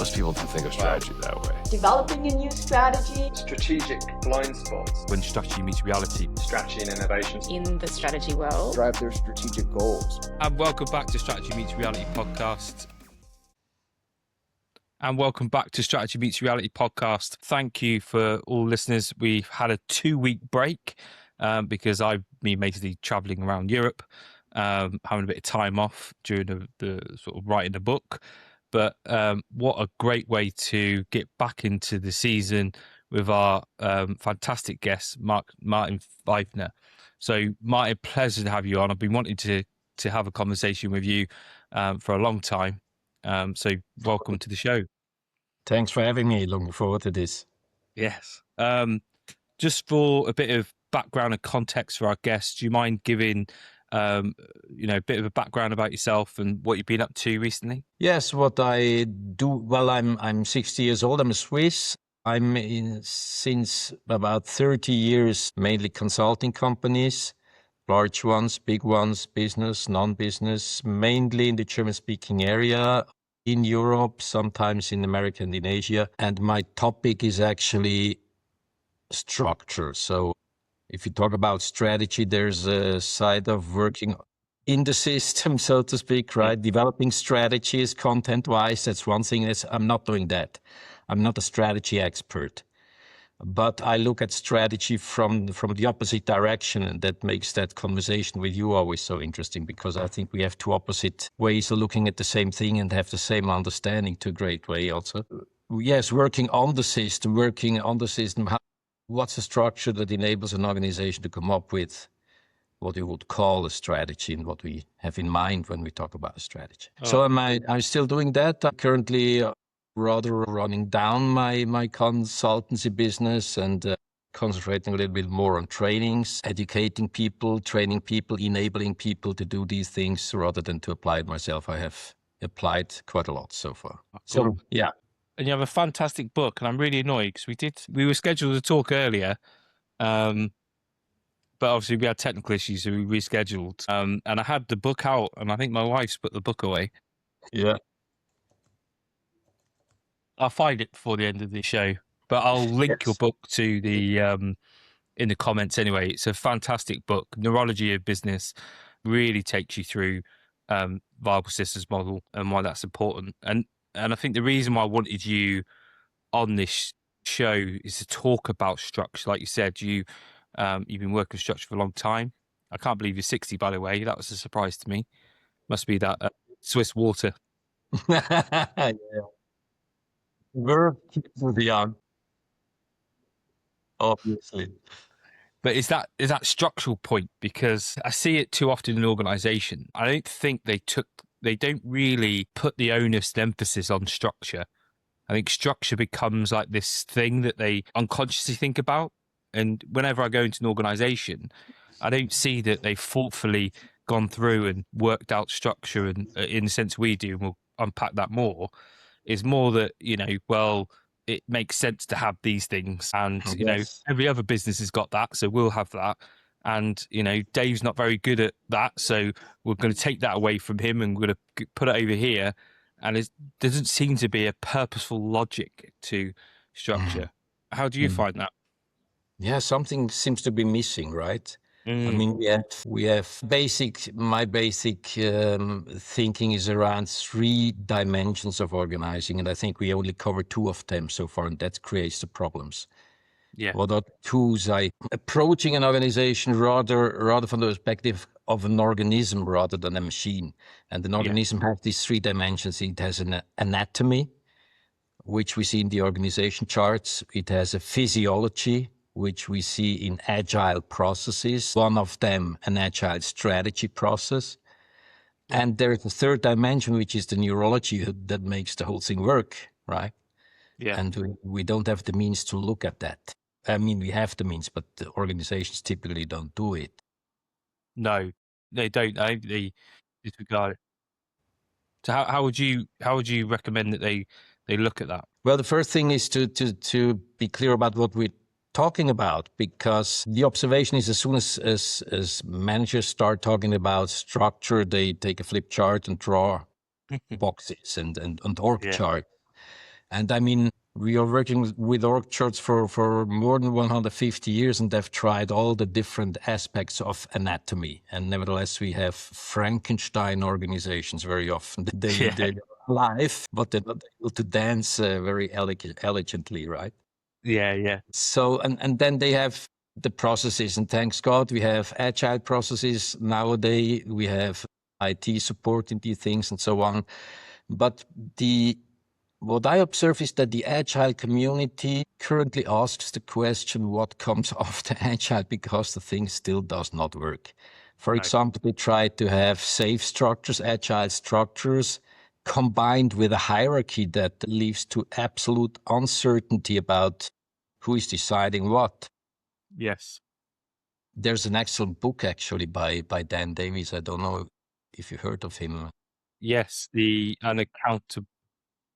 Most people don't think of strategy that way. Developing a new strategy. Strategic blind spots. When strategy meets reality. Strategy and innovations. In the strategy world. Drive their strategic goals. And welcome back to Strategy Meets Reality podcast. And welcome back to Strategy Meets Reality podcast. Thank you for all listeners. We've had a 2-week break because I've been basically traveling around Europe, having a bit of time off during the sort of writing the book. But what a great way to get back into the season with our fantastic guest, Martin Pfiffner. So, Martin, pleasure to have you on. I've been wanting to have a conversation with you for a long time. So, welcome to the show. Thanks for having me. Looking forward to this. Yes. Just for a bit of background and context for our guests, do you mind giving a bit of a background about yourself and what you've been up to recently? Yes, what I do. Well, I'm 60 years old. I'm a Swiss. I'm since about 30 years, mainly consulting companies, large ones, big ones, business, non-business, mainly in the German-speaking area, in Europe, sometimes in America and in Asia. And my topic is actually structure. So if you talk about strategy, there's a side of working in the system, so to speak, right? Developing strategies content-wise, that's one thing. I'm not doing that. I'm not a strategy expert. But I look at strategy from the opposite direction, and that makes that conversation with you always so interesting, because I think we have two opposite ways of looking at the same thing and have the same understanding to a great way also. Yes, working on the system, what's the structure that enables an organization to come up with what you would call a strategy and what we have in mind when we talk about a strategy. Oh. So I'm still doing that. I'm currently rather running down my consultancy business and concentrating a little bit more on trainings, educating people, training people, enabling people to do these things rather than to apply it myself. I have applied quite a lot so far. Cool. So, yeah. And you have a fantastic book, and I'm really annoyed because we were scheduled to talk earlier, but obviously we had technical issues, so we rescheduled. And I had the book out, and I think my wife's put the book away. Yeah. I'll find it before the end of the show, but I'll link your book to the in the comments anyway. It's a fantastic book. Neurology of Business really takes you through viable systems model and why that's important. And I think the reason why I wanted you on this show is to talk about structure. Like you said, you've been working with structure for a long time. I can't believe you're 60, by the way. That was a surprise to me. Must be that Swiss water. Yeah. We're young, obviously. But is that structural point? Because I see it too often in organisation. I don't think they don't really put the onus and emphasis on structure. I think structure becomes like this thing that they unconsciously think about. And whenever I go into an organisation, I don't see that they've thoughtfully gone through and worked out structure, and in the sense we do, and we'll unpack that more. Is more that, it makes sense to have these things, and every other business has got that, so we'll have that. And Dave's not very good at that, so we're going to take that away from him and we're going to put it over here. And it doesn't seem to be a purposeful logic to structure. How do you find that? Yeah, something seems to be missing, right? I mean, my basic thinking is around 3 dimensions of organizing, and I think we only cover 2 of them so far, and that creates the problems. Yeah. What are tools? Approaching an organization rather from the perspective of an organism rather than a machine. And an organism has these 3 dimensions. It has an anatomy, which we see in the organization charts. It has a physiology, which we see in agile processes. One of them, an agile strategy process. And there is a 3rd dimension, which is the neurology that makes the whole thing work, right? Yeah. And we don't have the means to look at that. I mean, we have the means, but the organizations typically don't do it. No, they don't. They disregard it. So how would you recommend that they look at that? Well, the first thing is to be clear about what we're talking about, because the observation is as soon as managers start talking about structure, they take a flip chart and draw boxes and org chart. And I mean, we are working with org charts for more than 150 years, and they've tried all the different aspects of anatomy. And nevertheless, we have Frankenstein organizations very often. They're alive, but they're not able to dance very elegantly, right? Yeah. So, and then they have the processes, and thanks God, we have agile processes nowadays. We have IT supporting these things and so on. But what I observe is that the agile community currently asks the question, what comes after agile, because the thing still does not work. For example, they try to have safe structures, agile structures, combined with a hierarchy that leads to absolute uncertainty about who is deciding what. Yes. There's an excellent book actually by Dan Davies. I don't know if you heard of him. Yes, the Unaccountability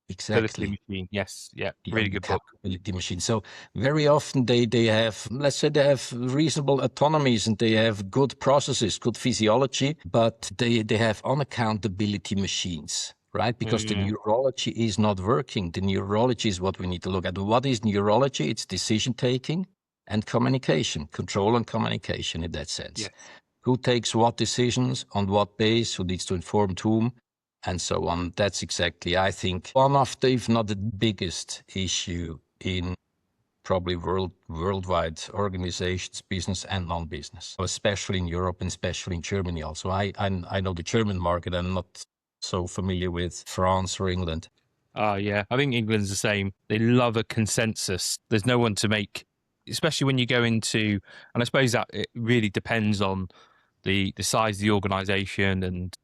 Exactly. Machine. Yes, yeah, The really good book. unaccountability machine. So very often they have, let's say, they have reasonable autonomies and they have good processes, good physiology, but they have unaccountability machines, right? Because the neurology is not working. The neurology is what we need to look at. What is neurology? It's decision taking and communication, control and communication in that sense. Yes. Who takes what decisions, on what base, who needs to inform whom, and so on. That's exactly, I think, one of the, if not the biggest issue in probably worldwide organizations, business and non-business, especially in Europe and especially in Germany also. I know the German market. I'm not so familiar with France or England. Yeah, I think England's the same. They love a consensus. There's no one to make, especially when you go into, and I suppose that it really depends on the size of the organisation and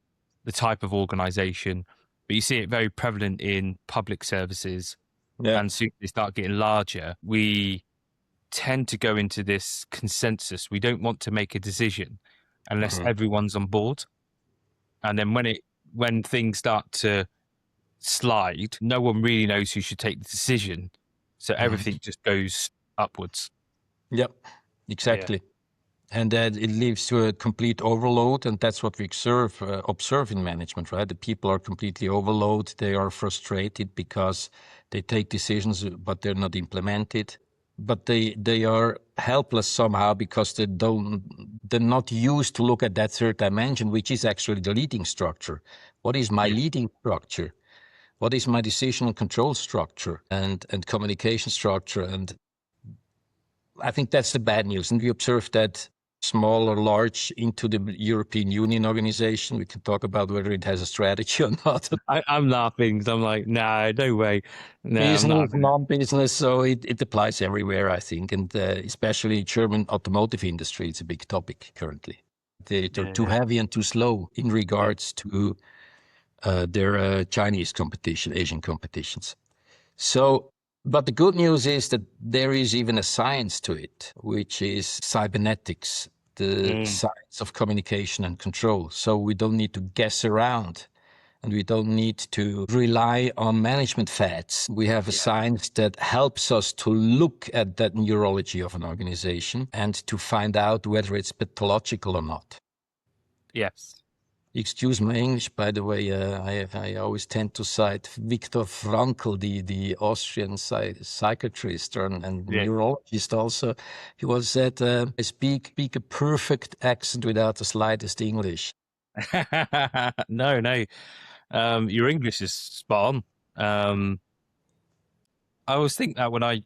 the type of organisation. But you see it very prevalent in public services. Yeah. And soon they start getting larger. We tend to go into this consensus. We don't want to make a decision unless everyone's on board. And then when things start to slide, no one really knows who should take the decision. So everything just goes upwards. Yep, exactly. And that it leads to a complete overload, and that's what we observe in management, right? The people are completely overloaded. They are frustrated because they take decisions, but they're not implemented. But they are helpless somehow because they're not used to look at that third dimension, which is actually the leading structure. What is my leading structure? What is my decision and control structure and communication structure? And I think that's the bad news. And we observe that small or large into the European Union organization. We can talk about whether it has a strategy or not. I'm laughing because I'm like, nah, no way. No, Business, non-business, so it applies everywhere, I think. And especially German automotive industry, it's a big topic currently. They're too heavy and too slow in regards to their Chinese competition, Asian competitions. So, but the good news is that there is even a science to it, which is cybernetics, the science of communication and control. So we don't need to guess around and we don't need to rely on management fads. We have a science that helps us to look at that neurology of an organization and to find out whether it's pathological or not. Yes. Excuse my English, by the way. I always tend to cite Viktor Frankl, the Austrian psychiatrist and neurologist also. He was said, I speak a perfect accent without the slightest English. No. Your English is spot on. I always think that when I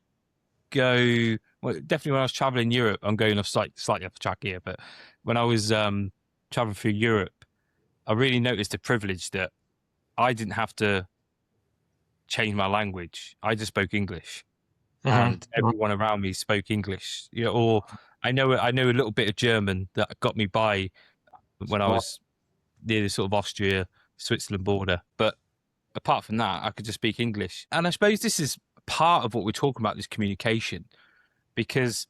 go, well, definitely when I was traveling Europe, I'm going off slightly off track here, but when I was traveling through Europe, I really noticed the privilege that I didn't have to change my language. I just spoke English, and everyone around me spoke English. You know, or I know a little bit of German that got me by when I was near the sort of Austria-Switzerland border. But apart from that, I could just speak English. And I suppose this is part of what we're talking about, this communication, because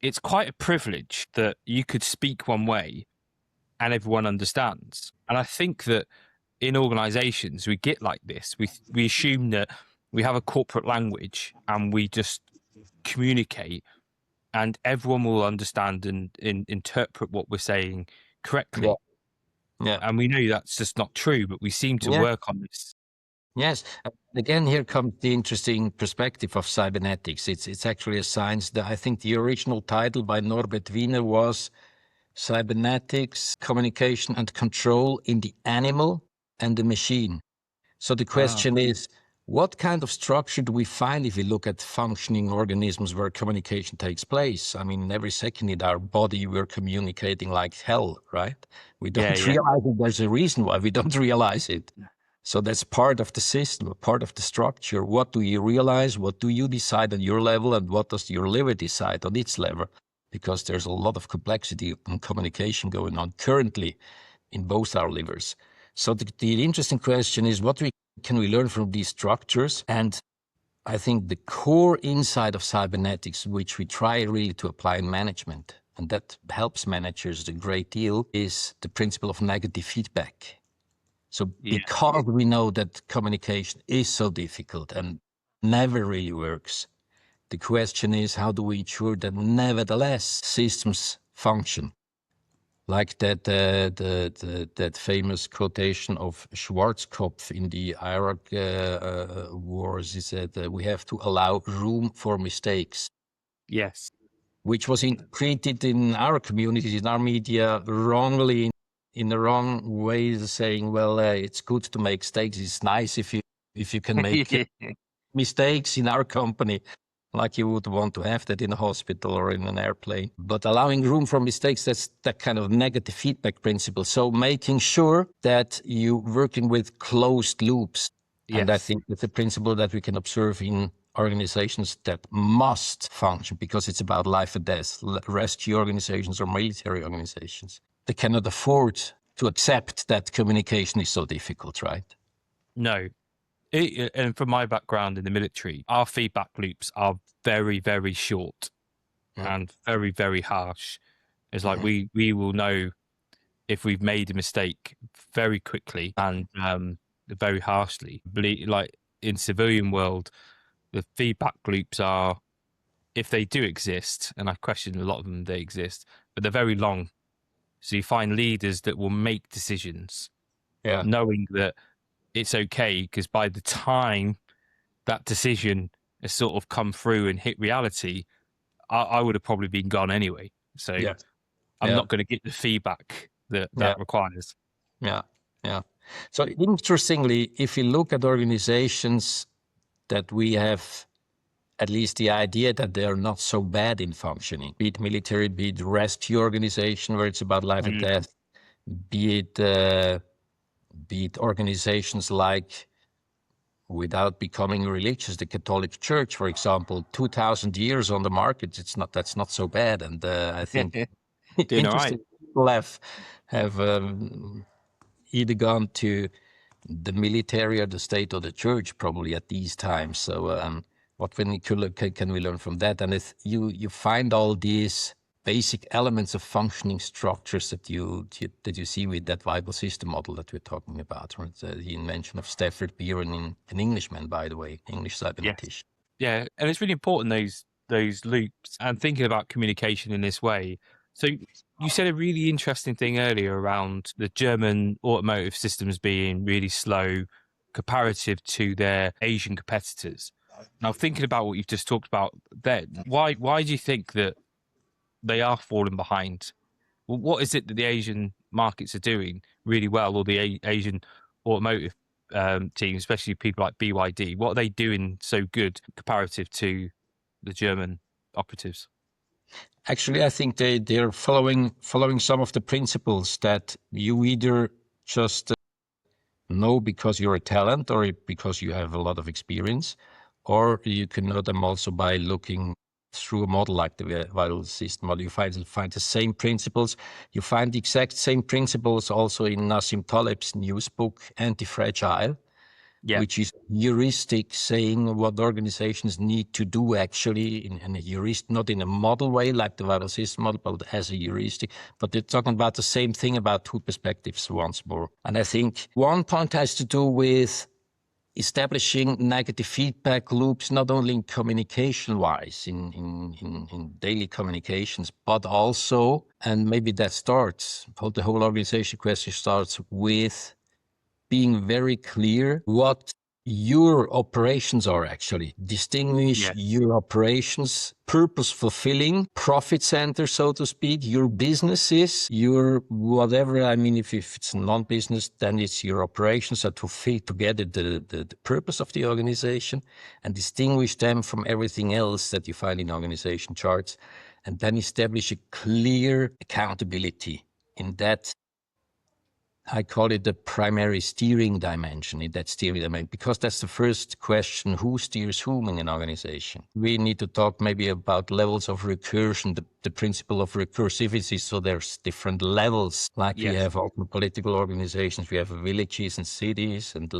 it's quite a privilege that you could speak one way and everyone understands. And I think that in organizations, we get like this. We assume that we have a corporate language and we just communicate and everyone will understand and interpret what we're saying correctly. Yeah. And we know that's just not true, but we seem to work on this. Yes. Again, here comes the interesting perspective of cybernetics. It's actually a science that I think the original title by Norbert Wiener was Cybernetics, Communication and Control in the Animal and the Machine. So the question is, what kind of structure do we find if we look at functioning organisms where communication takes place? I mean, every second in our body, we're communicating like hell, right? We don't realize it. There's a reason why we don't realize it. So that's part of the system, a part of the structure. What do you realize? What do you decide on your level? And what does your liver decide on its level? Because there's a lot of complexity and communication going on currently in both our livers. So the interesting question is, can we learn from these structures? And I think the core insight of cybernetics, which we try really to apply in management, and that helps managers a great deal, is the principle of negative feedback. So because we know that communication is so difficult and never really works, the question is, how do we ensure that nevertheless systems function? Like that famous quotation of Schwarzkopf in the Iraq wars, he said, we have to allow room for mistakes. Yes. Which was treated in our communities, in our media, wrongly, in the wrong ways, saying, well, it's good to make mistakes. It's nice if you can make mistakes in our company. Like you would want to have that in a hospital or in an airplane. But allowing room for mistakes, that's that kind of negative feedback principle. So making sure that you're working with closed loops. Yes. And I think that's a principle that we can observe in organizations that must function because it's about life and death. Rescue organizations or military organizations. They cannot afford to accept that communication is so difficult, right? No. And from my background in the military, our feedback loops are very, very short and very, very harsh. It's like we will know if we've made a mistake very quickly and very harshly. Like in civilian world, the feedback loops are, if they do exist, and I question a lot of them, they exist, but they're very long. So you find leaders that will make decisions knowing that it's okay, because by the time that decision has sort of come through and hit reality, I would have probably been gone anyway. So I'm not going to get the feedback that requires. Yeah. So interestingly, if you look at organizations that we have at least the idea that they are not so bad in functioning, be it military, be it rescue organization where it's about life and death, be it organizations like, without becoming religious, the Catholic Church, for example, 2,000 years on the market, that's not so bad. And I think interesting people have either gone to the military or the state or the church probably at these times. So what can we learn from that? And if you find all these basic elements of functioning structures that you see with that viable system model that we're talking about, right? The invention of Stafford Beer, an Englishman, by the way, English cybernetician. Yeah, and it's really important, those loops, and thinking about communication in this way. So you said a really interesting thing earlier around the German automotive systems being really slow comparative to their Asian competitors. Now, thinking about what you've just talked about there, why do you think that they are falling behind? Well, what is it that the Asian markets are doing really well, or the Asian automotive team, especially people like BYD? What are they doing so good comparative to the German operatives? Actually, I think they're following some of the principles that you either just know because you're a talent or because you have a lot of experience, or you can know them also by looking through a model like the vital system model. You find the same principles. You find the exact same principles also in Nassim Taleb's newest book, Anti-Fragile, which is heuristic, saying what organizations need to do actually in a heuristic, not in a model way like the vital system model, but as a heuristic. But they're talking about the same thing about two perspectives once more. And I think one point has to do with establishing negative feedback loops, not only in communication-wise, in daily communications, but also, and maybe that starts, the whole organization question starts with being very clear what your operations are actually. Distinguish your operations, purpose fulfilling, profit center, so to speak, your businesses, your whatever. I mean, if it's non-business, then it's your operations that to fit together the purpose of the organization and distinguish them from everything else that you find in organization charts, and then establish a clear accountability in that. I call it the primary steering dimension, in that steering dimension, because that's the first question: who steers whom in an organization? We need to talk maybe about levels of recursion, the principle of recursivity. So there's different levels, like we have open political organizations, we have villages and cities and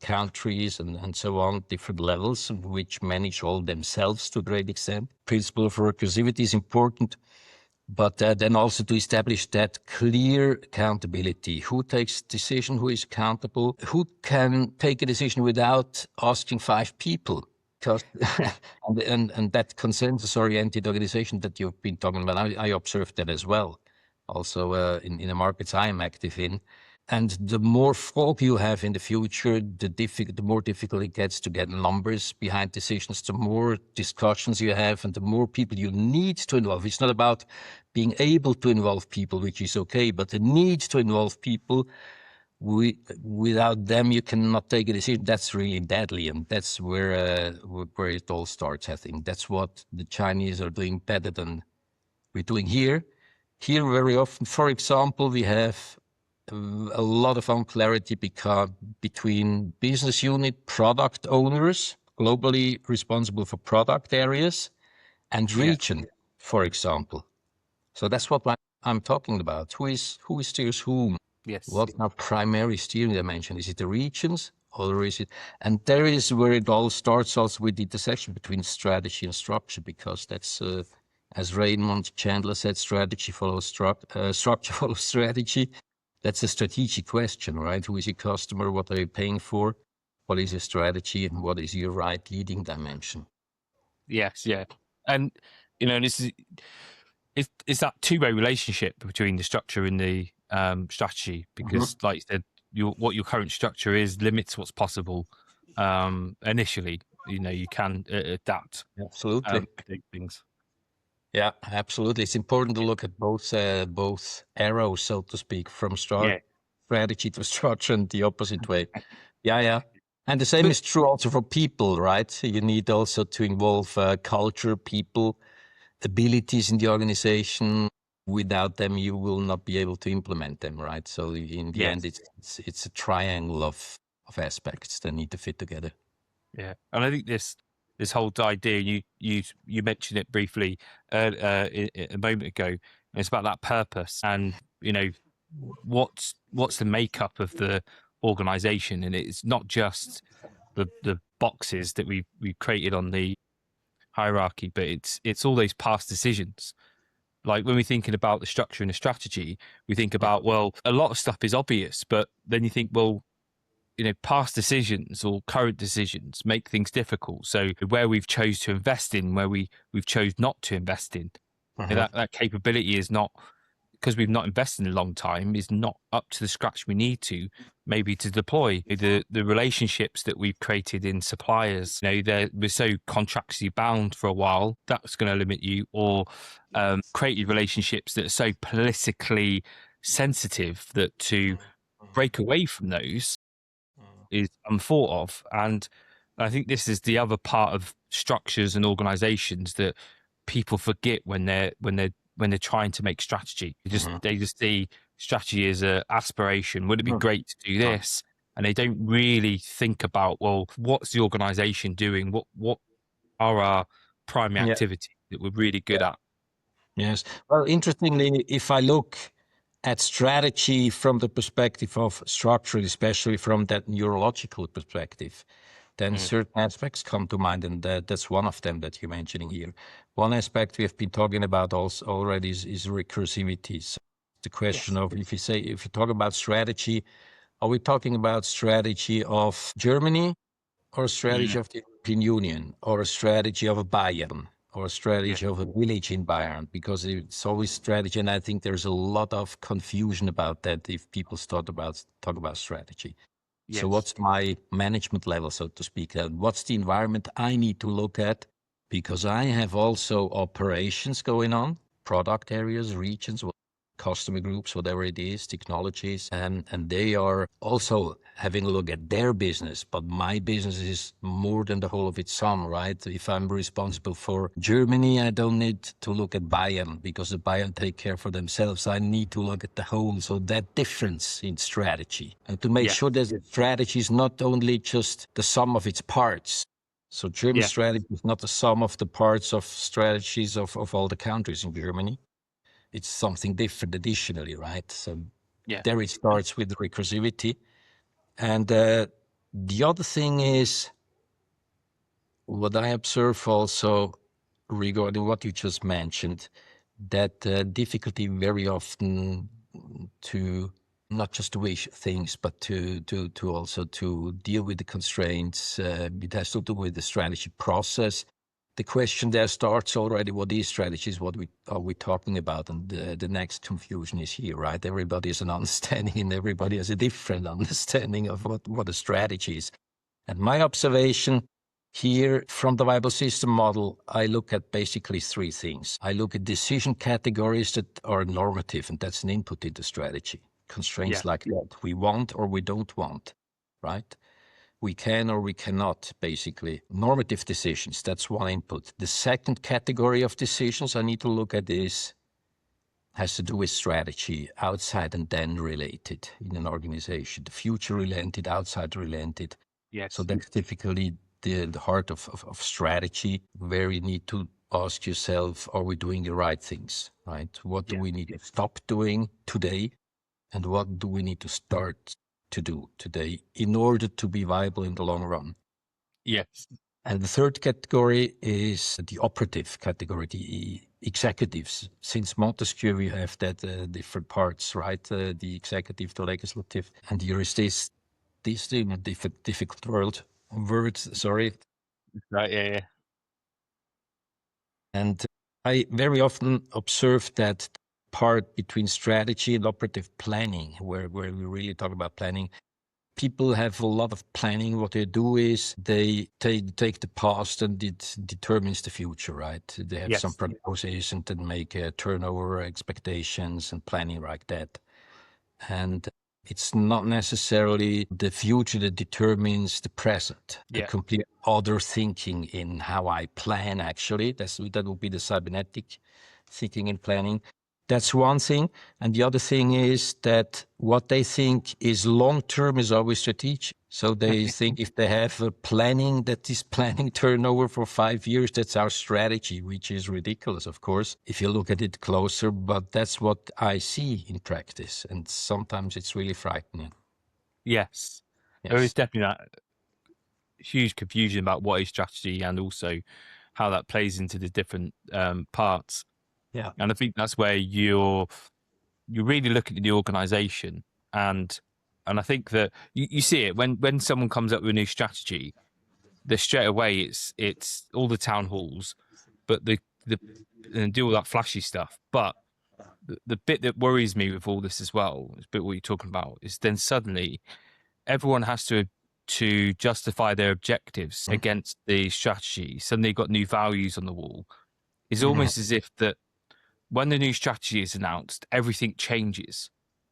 countries and so on, different levels which manage all themselves to a great extent. Principle of recursivity is important. But then also to establish that clear accountability. Who takes decision? Who is accountable? Who can take a decision without asking 5 people? Because and that consensus-oriented organization that you've been talking about, I observed that as well. Also in the markets I am active in. And the more fog you have in the future, the more difficult it gets to get numbers behind decisions, the more discussions you have and the more people you need to involve. It's not about being able to involve people, which is okay, but the need to involve people. Without them, you cannot take a decision. That's really deadly, and that's where it all starts, I think. That's what the Chinese are doing better than we're doing here. Here, very often, for example, we have a lot of unclarity between business unit product owners, globally responsible for product areas, and region, for example. So that's what I'm talking about. Who steers whom? Yes. What's our primary steering dimension? Is it the regions, or is it? And there is where it all starts, also with the intersection between strategy and structure, because that's, as Raymond Chandler said, strategy follows structure follows strategy. That's a strategic question, right? Who is your customer? What are you paying for? What is your strategy? And what is your right leading dimension? Yes, yeah. And, this is that two-way relationship between the structure and the strategy, because like you said, what your current structure is limits what's possible initially. You can adapt. Absolutely. Things. Yeah, absolutely. It's important to look at both arrows, so to speak, from strategy to structure and the opposite way. Yeah. And the same is true also for people, right? You need also to involve culture, people, abilities in the organization. Without them, you will not be able to implement them, right? So in the end, it's a triangle of aspects that need to fit together. Yeah, and I think this whole idea, you mentioned it briefly a moment ago, and it's about that purpose and what's the makeup of the organization, and it's not just the boxes that we've created on the hierarchy, but it's all those past decisions. Like when we're thinking about the structure and the strategy, we think about, well, a lot of stuff is obvious, but then you think, well, past decisions or current decisions make things difficult. So where we've chose to invest in, where we've chose not to invest in, that capability is not, because we've not invested in a long time, is not up to the scratch we need to maybe to deploy the relationships that we've created in suppliers. We're so contractually bound for a while, that's going to limit you, or created relationships that are so politically sensitive that to break away from those is unthought of. And I think this is the other part of structures and organizations that people forget when they're trying to make strategy. They just see strategy as an aspiration. Would it be great to do this? And they don't really think about, well, what's the organization doing? What are our primary activities that we're really good at? Yes. Well, interestingly, if I look at strategy from the perspective of structure, especially from that neurological perspective, then certain aspects come to mind, and that's one of them that you're mentioning here. One aspect we have been talking about also already is recursivity. So the question of, if you talk about strategy, are we talking about strategy of Germany, or a strategy of the European Union, or a strategy of a Bayern, or a strategy of a village in Bayern? Because it's always strategy, and I think there's a lot of confusion about that if people talk about strategy. So what's my management level, so to speak? And what's the environment I need to look at? Because I have also operations going on, product areas, regions, customer groups, whatever it is, technologies, and they are also having a look at their business. But my business is more than the whole of its sum, right? If I'm responsible for Germany, I don't need to look at Bayern because the Bayern take care for themselves. I need to look at the whole. So that difference in strategy, and to make sure that the strategy is not only just the sum of its parts. So German strategy is not the sum of the parts of strategies of all the countries in Germany. It's something different additionally, right? So there it starts with recursivity. And the other thing is what I observe also regarding what you just mentioned, that difficulty very often to not just to wish things, but to also to deal with the constraints. It has to do with the strategy process. The question there starts already, what is strategies? What are we talking about? And the next confusion is here, right? Everybody has an understanding and everybody has a different understanding of what a strategy is. And my observation here from the viable system model, I look at basically three things. I look at decision categories that are normative, and that's an input into strategy. Constraints like that. We want or we don't want, right? We can or we cannot, basically. Normative decisions, that's one input. The second category of decisions I need to look at has to do with strategy, outside and then related in an organization. The future related, outside related. So that's typically the heart of strategy, where you need to ask yourself, are we doing the right things, right? What do we need to stop doing today? And what do we need to start to do today in order to be viable in the long run? Yes. And the third category is the operative category, the executives. Since Montesquieu, we have that different parts, right? The executive, the legislative. And here is this thing, a difficult word, sorry. Right, And I very often observe that part between strategy and operative planning, where we really talk about planning. People have a lot of planning. What they do is they take the past and it determines the future, right? They have some prognosis and then make turnover expectations and planning like that. And it's not necessarily the future that determines the present. A complete other thinking in how I plan, actually. That would be the cybernetic thinking and planning. That's one thing. And the other thing is that what they think is long-term is always strategic. So they think if they have a planning that is planning turnover for 5 years, that's our strategy, which is ridiculous, of course, if you look at it closer. But that's what I see in practice. And sometimes it's really frightening. Yes. There is definitely that huge confusion about what is strategy and also how that plays into the different parts. Yeah. And I think that's where you're really looking at the organization, and I think that you see it when someone comes up with a new strategy, that straight away it's all the town halls, but and do all that flashy stuff. But the bit that worries me with all this as well, is a bit what you're talking about, is then suddenly everyone has to justify their objectives against the strategy. Suddenly you've got new values on the wall. It's almost as if that when the new strategy is announced, everything changes.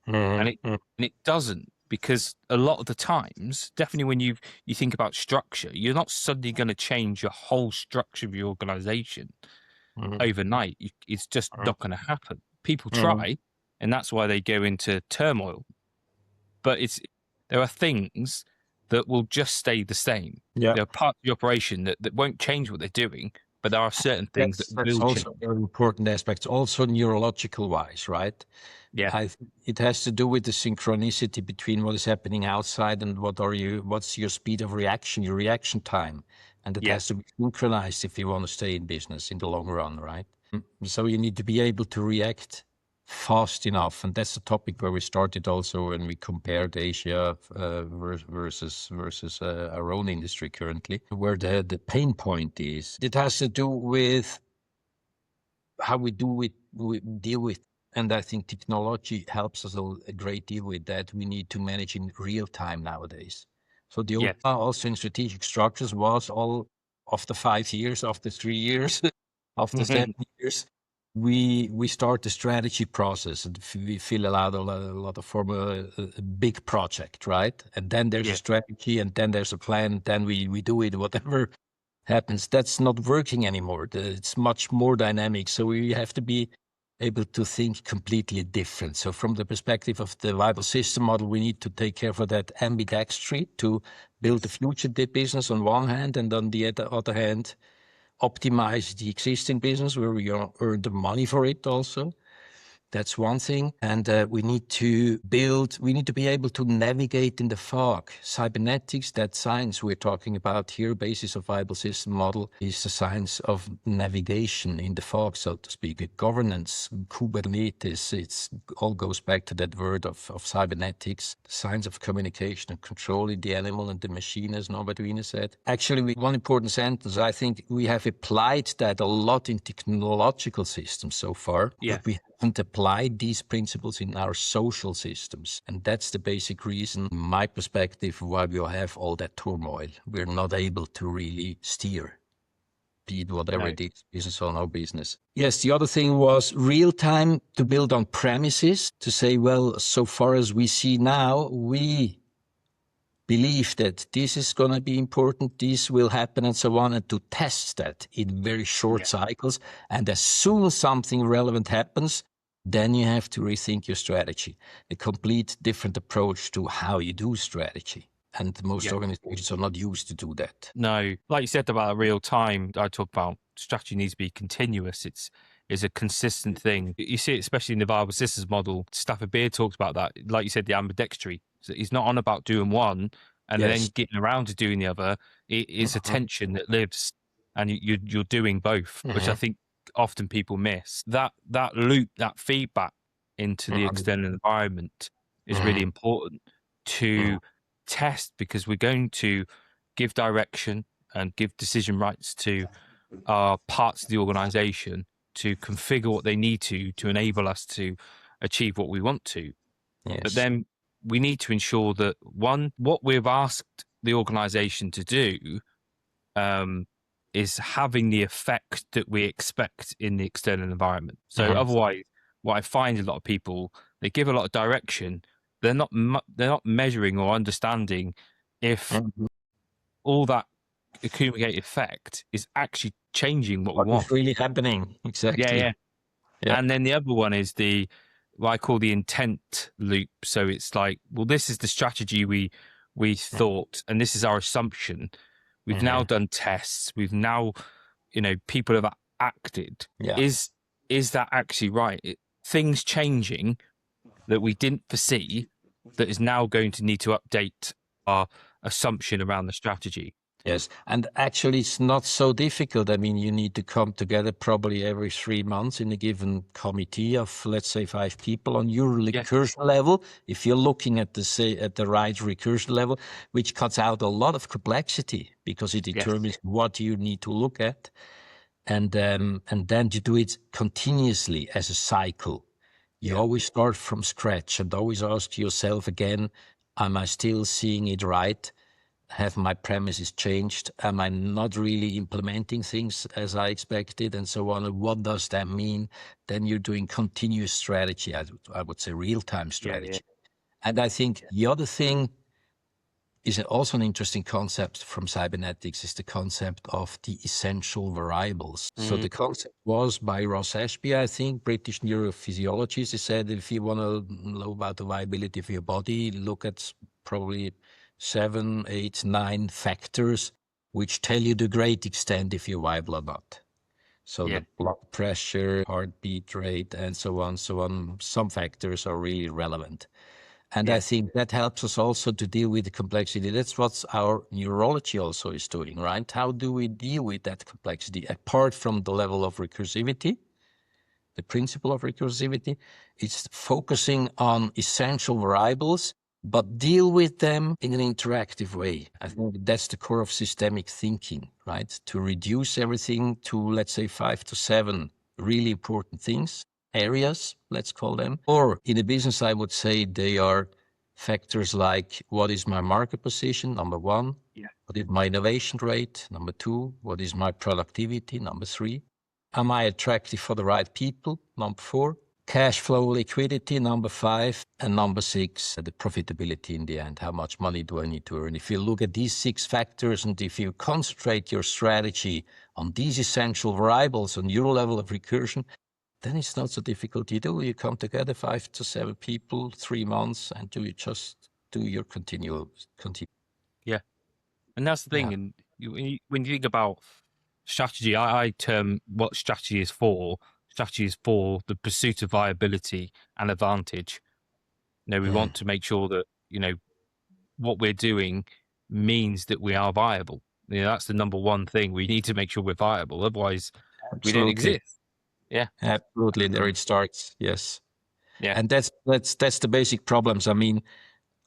And it doesn't, because a lot of the times, definitely when you think about structure, you're not suddenly going to change your whole structure of your organization overnight. It's just not going to happen. People try, and that's why they go into turmoil. But there are things that will just stay the same. Yeah. There are parts of the operation that won't change what they're doing, but there are certain things that will also change. very important aspects, also neurological wise, right? Yeah. It has to do with the synchronicity between what is happening outside and what's your speed of reaction, your reaction time. And it has to be synchronized if you want to stay in business in the long run, right? So you need to be able to react fast enough. And that's the topic where we started also when we compared Asia versus our own industry currently, where the pain point is. It has to do with how we deal with And I think technology helps us a great deal with that. We need to manage in real time nowadays. So the Yes. also in strategic structures was all after 5 years, after 3 years, after 7 years, we start the strategy process and we fill out a lot of formula, a big project, right? And then there's a Yeah. strategy, and then there's a plan. Then we do it, whatever happens. That's not working anymore. It's much more dynamic. So we have to be able to think completely different. So from the perspective of the viable system model, we need to take care for that ambidextry to build the future business on one hand, and on the other hand, optimize the existing business where we earn the money for it also. That's one thing. And we need to be able to navigate in the fog. Cybernetics, that science we're talking about here, basis of viable system model, is the science of navigation in the fog, so to speak. Governance, Kubernetes, it all goes back to that word of cybernetics, the science of communication and controlling the animal and the machine, as Norbert Wiener said. Actually, one important sentence, I think we have applied that a lot in technological systems so far, but we haven't applied these principles in our social systems. And that's the basic reason, my perspective, why we have all that turmoil. We're not able to really steer, be it whatever it is, business or no business. Yes, the other thing was real time to build on premises, to say, well, so far as we see now, we believe that this is going to be important, this will happen, and so on, and to test that in very short cycles. And as soon as something relevant happens, then you have to rethink your strategy, a complete different approach to how you do strategy. And most organizations are not used to do that. No, like you said about real time, I talk about strategy needs to be continuous. It's a consistent thing. You see it especially in the viable systems model. Stafford Beard talks about that. Like you said, the ambidextry. So he's not on about doing one and then getting around to doing the other. It is a tension that lives, and you're doing both, which I think often people miss. That loop, that feedback into the external environment is really important to test, because we're going to give direction and give decision rights to parts of the organization to configure what they need to enable us to achieve what we want to. But then we need to ensure that, one, what we've asked the organization to do is having the effect that we expect in the external environment. So otherwise, what I find a lot of people, they give a lot of direction, they're not measuring or understanding if all that accumulated effect is actually changing what we want. What's really happening? Exactly. Yeah. And then the other one is what I call the intent loop. So it's like, well, this is the strategy we thought, and this is our assumption. We've now done tests. We've now, people have acted. Yeah. Is that actually right? Things changing that we didn't foresee, that is now going to need to update our assumption around the strategy. Yes, and actually it's not so difficult. I mean, you need to come together probably every 3 months in a given committee of, let's say, 5 people on your recursion level. If you're looking at the right recursion level, which cuts out a lot of complexity because it determines what you need to look at, and then you do it continuously as a cycle. You always start from scratch and always ask yourself again, am I still seeing it right? Have my premises changed? Am I not really implementing things as I expected, and so on? And what does that mean? Then you're doing continuous strategy. I would say real-time strategy. And I think the other thing is also an interesting concept from cybernetics, is the concept of the essential variables. So the concept was by Ross Ashby, I think, British neurophysiologist. He said, if you want to know about the viability of your body, look at probably 7, 8, 9 factors which tell you to great extent if you're viable or not. So the blood pressure, heartbeat rate, and so on. Some factors are really relevant. And I think that helps us also to deal with the complexity. That's what our neurology also is doing, right? How do we deal with that complexity? Apart from the level of recursivity, the principle of recursivity, it's focusing on essential variables, but deal with them in an interactive way. I think that's the core of systemic thinking, right? To reduce everything to, let's say, 5 to 7 really important things, areas, let's call them. Or in a business, I would say they are factors like, what is my market position, number one? Yeah. What is my innovation rate, number two? What is my productivity, number three? Am I attractive for the right people, number four? Cash flow liquidity, number five. And number six, the profitability in the end. How much money do I need to earn? If you look at these 6 factors and if you concentrate your strategy on these essential variables on your level of recursion, then it's not so difficult. You come together 5 to 7 people, 3 months, and you just do your continue. Yeah. And that's the thing. Yeah. And when you think about strategy, I term what strategy is for. Strategy is for the pursuit of viability and advantage. We want to make sure that, what we're doing means that we are viable. That's the number one thing. We need to make sure we're viable. Otherwise, we don't exist. Yeah. Absolutely. There it starts. Yes. Yeah. And that's the basic problems. I mean,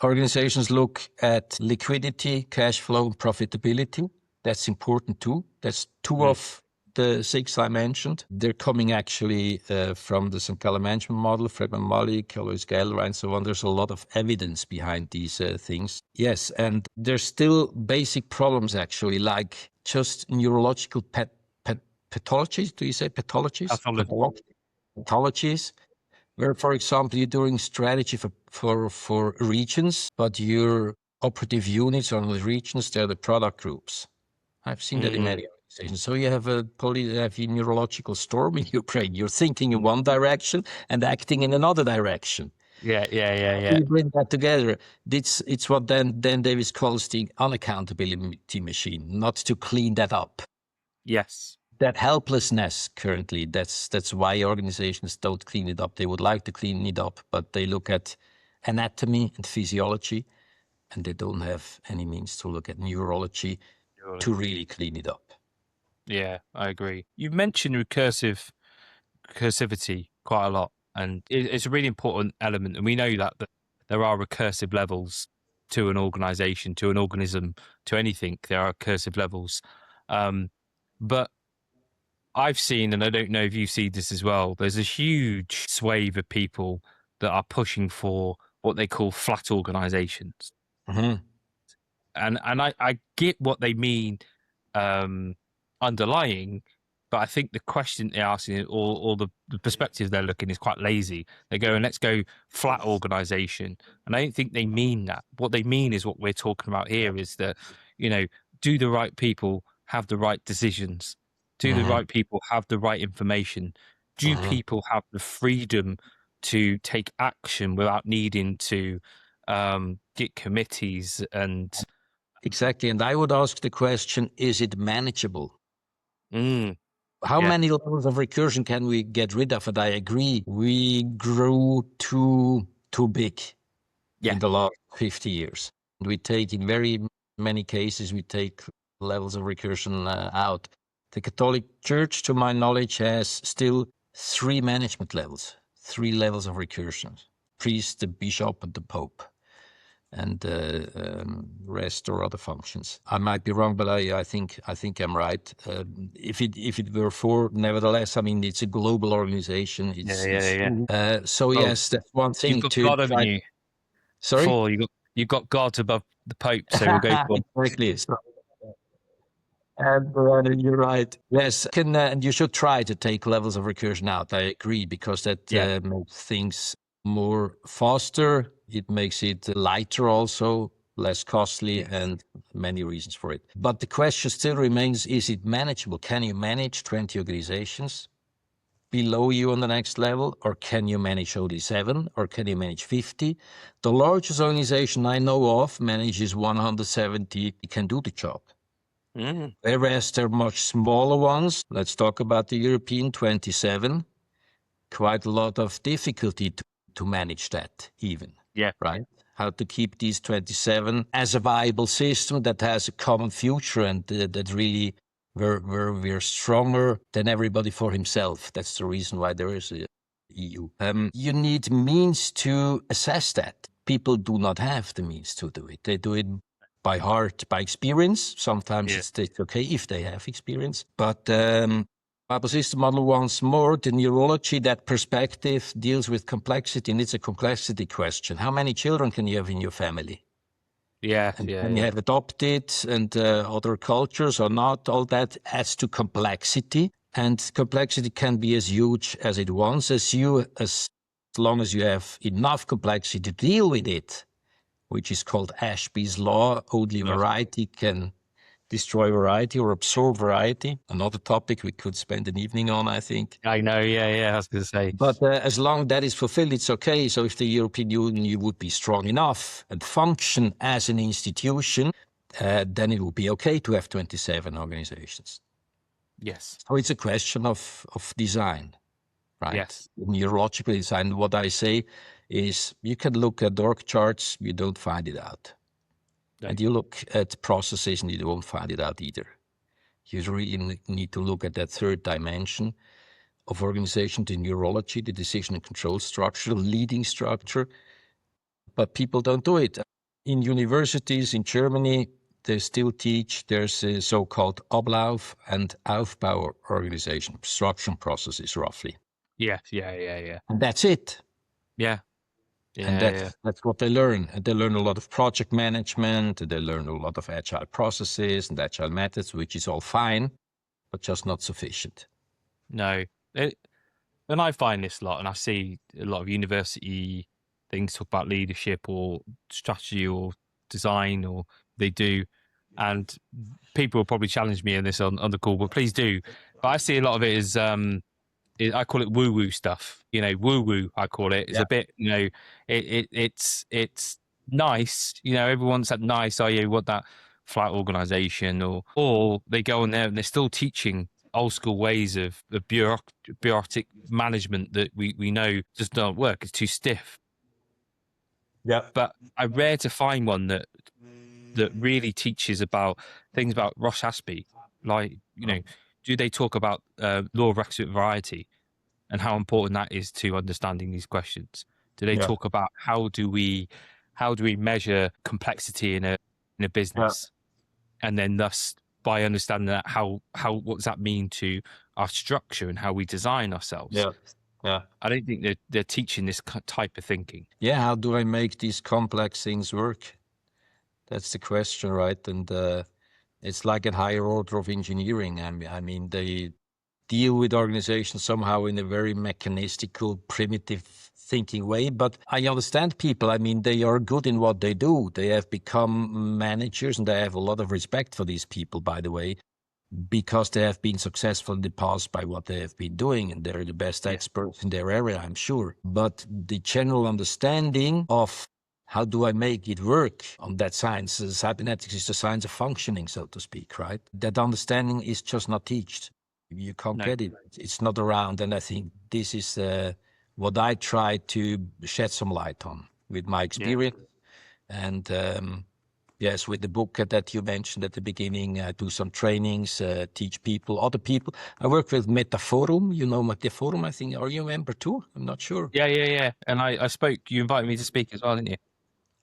organizations look at liquidity, cash flow, and profitability. That's important too. That's 2 of the 6 I mentioned. They're coming actually from the St. Gallen management model, Fred Malik, Alois Geller, and so on. There's a lot of evidence behind these things. Yes, and there's still basic problems actually, like just neurological pathologies. Do you say pathologies? Pathologies. Where, for example, you're doing strategy for regions, but your operative units on the regions, they're the product groups. I've seen that in many organizations. So you have a neurological storm in your brain. You're thinking in one direction and acting in another direction. Yeah. You bring that together. It's what Dan Davies calls the unaccountability machine, not to clean that up. Yes. That helplessness currently, that's why organizations don't clean it up. They would like to clean it up, but they look at anatomy and physiology, and they don't have any means to look at neurology to really clean it up. Yeah, I agree. You've mentioned recursivity quite a lot, and it's a really important element. And we know that there are recursive levels to an organization, to an organism, to anything. There are recursive levels. But I've seen, and I don't know if you see this as well, there's a huge swathe of people that are pushing for what they call flat organizations. Mm-hmm. And I get what they mean underlying, but I think the question they're asking or the perspective they're looking is quite lazy. They're going, let's go flat organization. And I don't think they mean that. What they mean is what we're talking about here is that, do the right people have the right decisions? Do the right people have the right information? Do people have the freedom to take action without needing to get committees and... Exactly. And I would ask the question, is it manageable? How many levels of recursion can we get rid of? And I agree, we grew too big in the last 50 years. We take, in very many cases, we take levels of recursion out. The Catholic Church, to my knowledge, has still 3 management levels, 3 levels of recursion: priest, the bishop, and the pope, and rest or other functions. I might be wrong, but I think I'm right. If it were 4, nevertheless, I mean, it's a global organization. Yes, that's one thing. You've got God, haven't you? Sorry? 4. You've got God above the Pope, so we'll go for... Exactly. And you're right. Yes, and you should try to take levels of recursion out. I agree, because that makes things more faster. It makes it lighter, also less costly, and many reasons for it. But the question still remains: is it manageable? Can you manage 20 organizations below you on the next level, or can you manage only 7, or can you manage 50? The largest organization I know of manages 170. It can do the job. Whereas there are much smaller ones. Let's talk about the European 27. Quite a lot of difficulty to manage that, even. Yeah. Right? How to keep these 27 as a viable system that has a common future, and that really where we're stronger than everybody for himself. That's the reason why there is a EU. You need means to assess that. People do not have the means to do it. They do it by heart, by experience. Sometimes it's okay if they have experience. But Viable system model once more, the neurology, that perspective deals with complexity, and it's a complexity question. How many children can you have in your family? Yeah, And yeah, can you yeah. have adopted and other cultures or not? All that adds to complexity. And complexity can be as huge as it wants, as long as you have enough complexity to deal with it, which is called Ashby's law. Only variety can destroy variety or absorb variety. Another topic we could spend an evening on, I think. I know, yeah, I was going to say. But as long that is fulfilled, it's okay. So if the European Union would be strong enough and function as an institution, then it would be okay to have 27 organizations. Yes. So it's a question of design, right? Yes. Neurological design. What I say is you can look at org charts, you don't find it out. No. And you look at processes and you won't find it out either. You really need to look at that third dimension of organization, the neurology, the decision and control structure, leading structure. But people don't do it. In universities in Germany, they still teach there's a so-called Ablauf and Aufbau organization, structure processes roughly. Yeah. And that's it. Yeah. And that's what they learn. And they learn a lot of project management, and they learn a lot of agile processes and agile methods, which is all fine, but just not sufficient. No. And I find this a lot, and I see a lot of university things talk about leadership or strategy or design, or they do. And people will probably challenge me in this on the call, but please do. But I see a lot of it as I call it woo-woo stuff. Woo-woo, I call it. It's a bit, it's nice. Everyone's that nice, you want that flat organization, or they go in there and they're still teaching old school ways of bureaucratic management that we know just don't work. It's too stiff. Yeah. But I rare to find one that really teaches about things about Ross Aspey. Like, do they talk about law of requisite variety and how important that is to understanding these questions? Do they talk about how do we measure complexity in a business, and then thus by understanding that what does that mean to our structure and how we design ourselves? Yeah. I don't think they're teaching this type of thinking. Yeah, how do I make these complex things work? That's the question, right? And it's like a higher order of engineering. I mean, they deal with organizations somehow in a very mechanistical, primitive thinking way. But I understand people. I mean, they are good in what they do. They have become managers, and I have a lot of respect for these people, by the way, because they have been successful in the past by what they have been doing, and they're the best experts in their area, I'm sure. But the general understanding of how do I make it work on that science? Cybernetics is the science of functioning, so to speak, right? That understanding is just not taught. You can't get it. It's not around. And I think this is what I try to shed some light on with my experience. And yes, with the book that you mentioned at the beginning, I do some trainings, teach people, other people. I work with Metaforum. You know Metaforum, I think. Are you a member too? I'm not sure. Yeah. And I spoke, you invited me to speak as well, didn't you?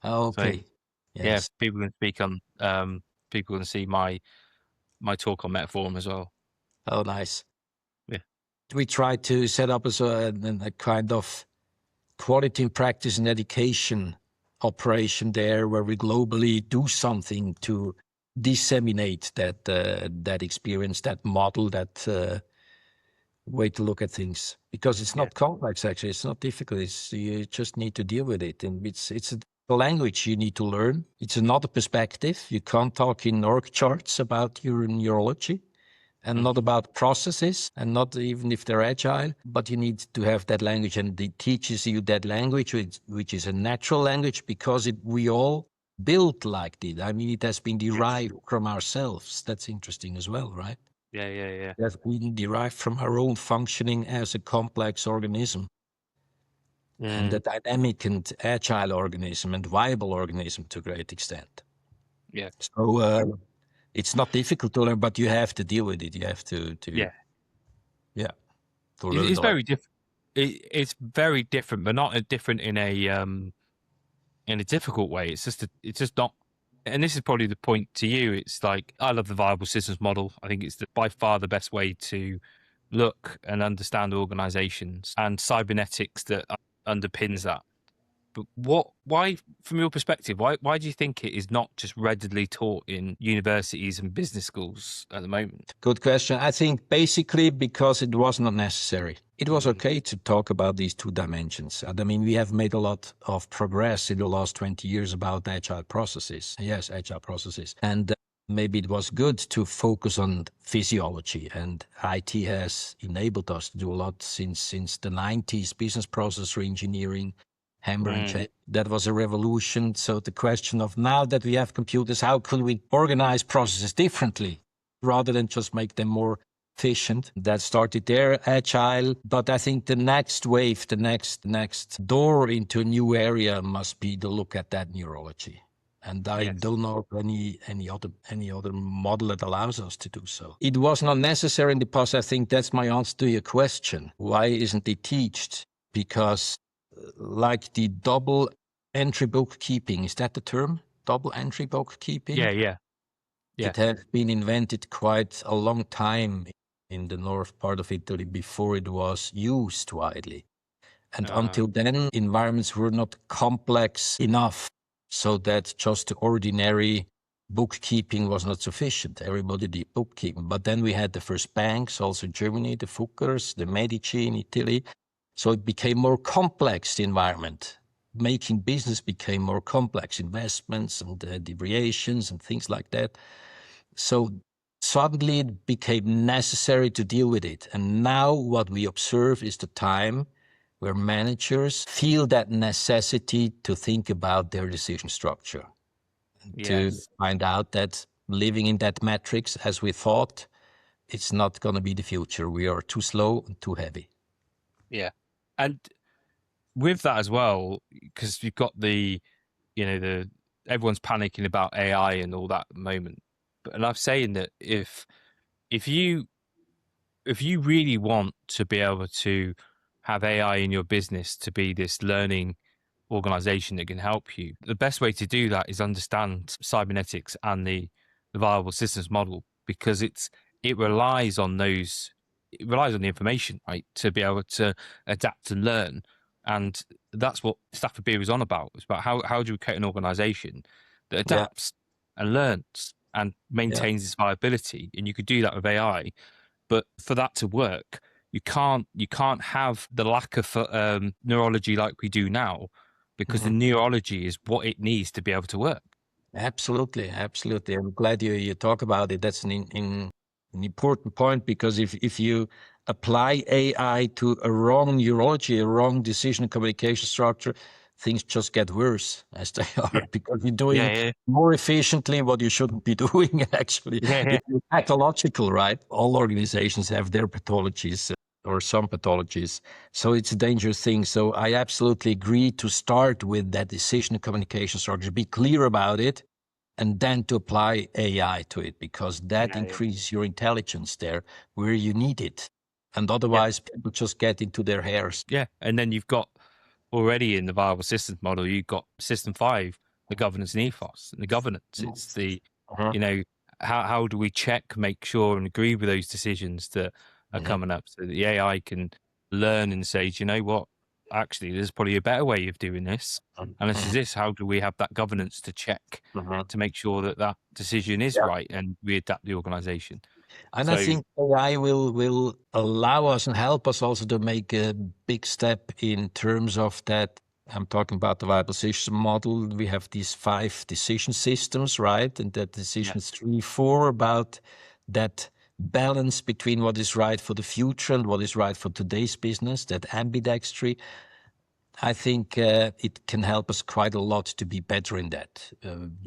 Oh, okay. So, yes. Yeah, people can speak on, people can see my talk on Metaforum as well. Oh, nice. Yeah. We try to set up a kind of quality in practice and education operation there, where we globally do something to disseminate that experience, that model, that way to look at things. Because it's not complex, actually. It's not difficult. You just need to deal with it. And it's a language you need to learn. It's another perspective. You can't talk in org charts about your neurology, and not about processes, and not even if they're agile, but you need to have that language, and it teaches you that language, which is a natural language, because we all built like it. I mean, it has been derived from ourselves. That's interesting as well, right? Yeah. It has been derived from our own functioning as a complex organism. And a dynamic and agile organism and viable organism to a great extent. Yeah. So it's not difficult to learn, but you have to deal with it. You have to learn It's very different. It's very different, but not different in a difficult way. It's just not. And this is probably the point to you. It's like, I love the viable systems model. I think it's by far the best way to look and understand organizations, and cybernetics that underpins that. But why, from your perspective, why do you think it is not just readily taught in universities and business schools at the moment? Good question. I think basically because it was not necessary. It was okay to talk about these two dimensions. I mean, we have made a lot of progress in the last 20 years about agile processes. Yes, agile processes. And maybe it was good to focus on physiology, and IT has enabled us to do a lot since the 90s, business process reengineering, hammer and check. That was a revolution. So the question of now that we have computers, how could we organize processes differently rather than just make them more efficient? That started there, agile. But I think the next wave, the next door into a new area must be to look at that neurology. And I don't know of any other model that allows us to do so. It was not necessary in the past. I think that's my answer to your question. Why isn't it taught? Because like the double entry bookkeeping, is that the term? Double entry bookkeeping? Yeah. It has been invented quite a long time in the north part of Italy before it was used widely. And until then, environments were not complex enough so that just the ordinary bookkeeping was not sufficient. Everybody did bookkeeping. But then we had the first banks, also in Germany, the Fuckers, the Medici in Italy. So it became more complex, the environment. Making business became more complex, investments and deviations and things like that. So suddenly it became necessary to deal with it. And now what we observe is the time where managers feel that necessity to think about their decision structure. To find out that living in that matrix, as we thought, it's not going to be the future. We are too slow and too heavy. Yeah. And with that as well, because you've got everyone's panicking about AI and all that at the moment. And I'm saying that if you really want to be able to have AI in your business to be this learning organization that can help you, the best way to do that is understand cybernetics and the viable systems model, because it relies on the information, right, to be able to adapt and learn. And that's what Stafford Beer is on about. It's about how do we create an organization that adapts and learns and maintains its viability. And you could do that with AI. But for that to work, you can't have the lack of neurology like we do now, because the neurology is what it needs to be able to work. Absolutely. I'm glad you talk about it. That's an important point, because if you apply AI to a wrong neurology, a wrong decision and communication structure, things just get worse as they are, because you're doing more efficiently what you shouldn't be doing, actually. It's pathological, right? All organizations have their pathologies, or some pathologies. So it's a dangerous thing. So I absolutely agree to start with that decision and communication structure, be clear about it, and then to apply AI to it, because that increases your intelligence there where you need it. And otherwise, people just get into their hairs. Yeah. And then you've got already in the viable systems model, you've got system 5, the governance and ethos. And the governance, it's the, how do we check, make sure and agree with those decisions that are coming up, so that the AI can learn and say, do you know what? Actually, there's probably a better way of doing this. And this is this. How do we have that governance to check to make sure that decision is right and we adapt the organization? And I think AI will allow us and help us also to make a big step in terms of that. I'm talking about the viable system model. We have these 5 decision systems, right? And that decisions 3, 4 about that balance between what is right for the future and what is right for today's business, that ambidextry. I think it can help us quite a lot to be better in that.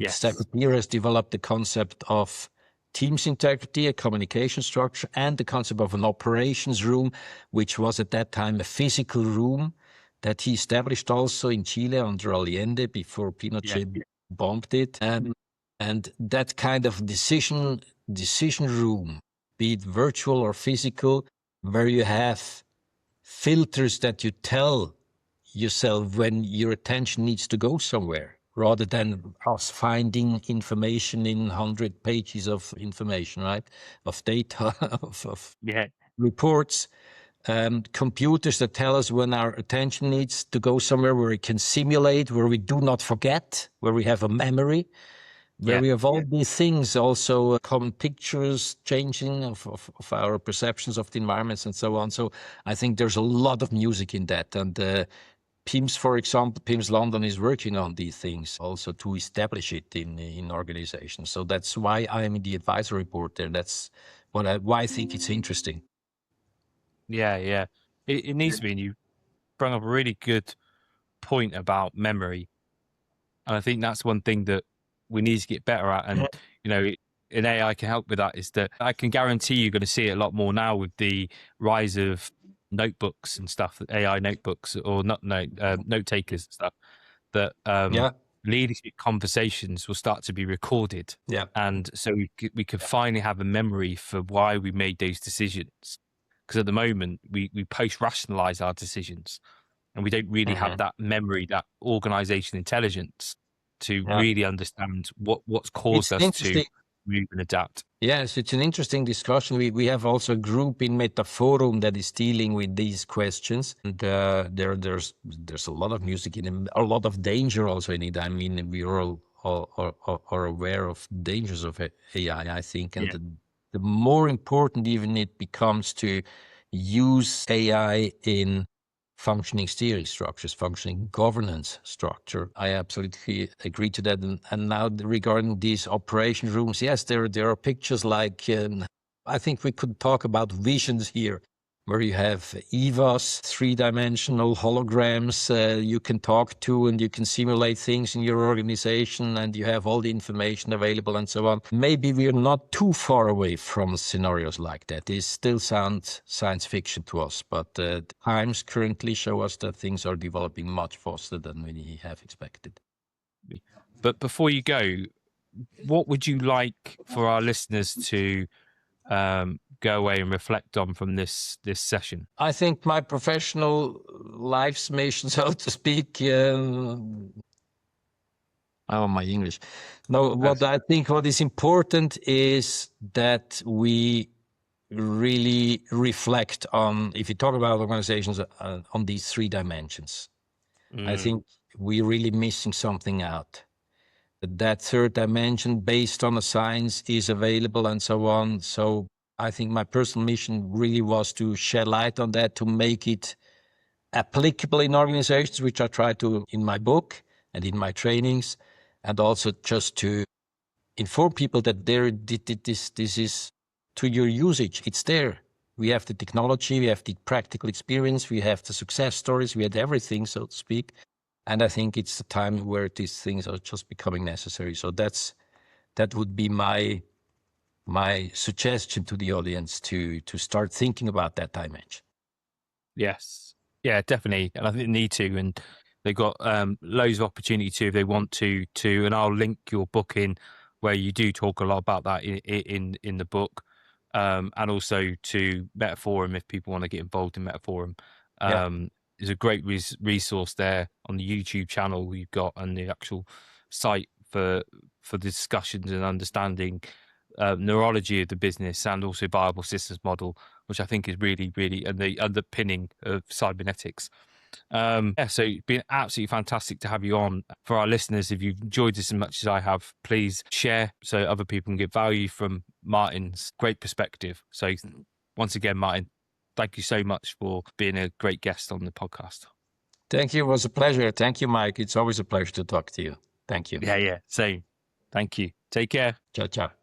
Stafford Beer has developed the concept of Teams integrity, a communication structure, and the concept of an operations room, which was at that time a physical room that he established also in Chile under Allende before Pinochet bombed it. And that kind of decision room, be it virtual or physical, where you have filters that you tell yourself when your attention needs to go somewhere, rather than us finding information in 100 pages of information, right? Of data, reports, computers that tell us when our attention needs to go somewhere, where we can simulate, where we do not forget, where we have a memory, where we have all these things, also common pictures changing of our perceptions of the environments and so on. So I think there's a lot of music in that. And PIMS, for example, PIMS London is working on these things also to establish it in organizations. So that's why I'm in the advisory board there. That's why I think it's interesting. Yeah. It needs to be. And you brought up a really good point about memory. And I think that's one thing that we need to get better at. And, an AI can help with that, is that I can guarantee you're going to see it a lot more now with the rise of notebooks and stuff, AI notebooks or note takers and stuff, that leadership conversations will start to be recorded. Yeah. And so we can finally have a memory for why we made those decisions. Because at the moment, we post-rationalize our decisions, and we don't really have that memory, that organization intelligence to really understand what's caused us to move and adapt. Yes, it's an interesting discussion. We have also a group in Metaforum that is dealing with these questions. And there's a lot of music in it, a lot of danger also in it. I mean, we are all aware of dangers of AI, I think. And the more important even it becomes to use AI in functioning steering structures, functioning governance structure. I absolutely agree to that. And now regarding these operation rooms, yes, there are pictures like, I think we could talk about visions here, where you have EVAs, three-dimensional holograms you can talk to, and you can simulate things in your organization, and you have all the information available and so on. Maybe we're not too far away from scenarios like that. It still sounds science fiction to us, but times currently show us that things are developing much faster than we have expected. But before you go, what would you like for our listeners to go away and reflect on from this session? I think my professional life's mission, so to speak. My English. No, what is important is that we really reflect on, if you talk about organizations, on these three dimensions. I think we're really missing something out. That third dimension, based on the science, is available and so on. So I think my personal mission really was to shed light on that, to make it applicable in organizations, which I try to in my book and in my trainings, and also just to inform people that this is to your usage. It's there. We have the technology, we have the practical experience, we have the success stories, we had everything, so to speak. And I think it's the time where these things are just becoming necessary. So that would be my suggestion to the audience, to start thinking about that dimension. Yes. Yeah, definitely. And I think they need to. And they've got loads of opportunity to, if they want to. And I'll link your book in, where you do talk a lot about that in the book. And also to Metaforum, if people want to get involved in Metaforum. There's a great resource there on the YouTube channel you've got, and the actual site for discussions and understanding neurology of the business, and also viable systems model, which I think is really, really, and the underpinning of cybernetics. So it's been absolutely fantastic to have you on. For our listeners, if you've enjoyed this as much as I have, please share so other people can get value from Martin's great perspective. So once again, Martin, thank you so much for being a great guest on the podcast. Thank you. It was a pleasure. Thank you, Mike. It's always a pleasure to talk to you. Thank you. Yeah. Same. Thank you. Take care. Ciao, ciao.